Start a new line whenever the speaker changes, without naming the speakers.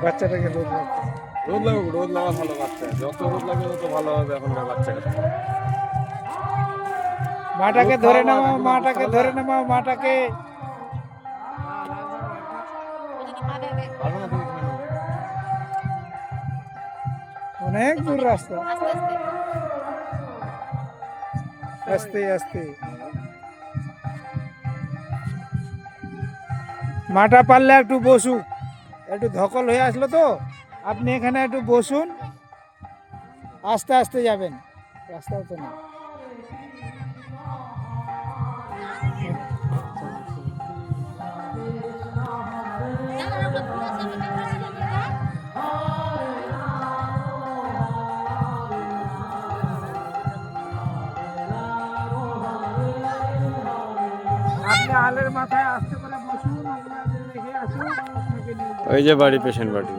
বাচ্চাটাকে রোদ
লাগুক, রোদ লাগা ভালো বাচ্চা, যত রোদ লাগে তত ভালো হবে এখনকার বাচ্চাটা।
মাটাকে ধরে নামাও, মাটাকে ধরে নামাও, মাটাকে। অনেক দূর রাস্তা, আস্তে আস্তে। মাটা পারলে একটু বসুক, একটু ধকল হয়ে আসলো তো, আপনি এখানে একটু বসুন, আস্তে আস্তে যাবেন, রাস্তাও তো না। আপনি আলের মাথায় আস্তে করে বসুন, রেখে আসুন।
ওই যে বাড়ি, পেশেন্ট বাড়ি।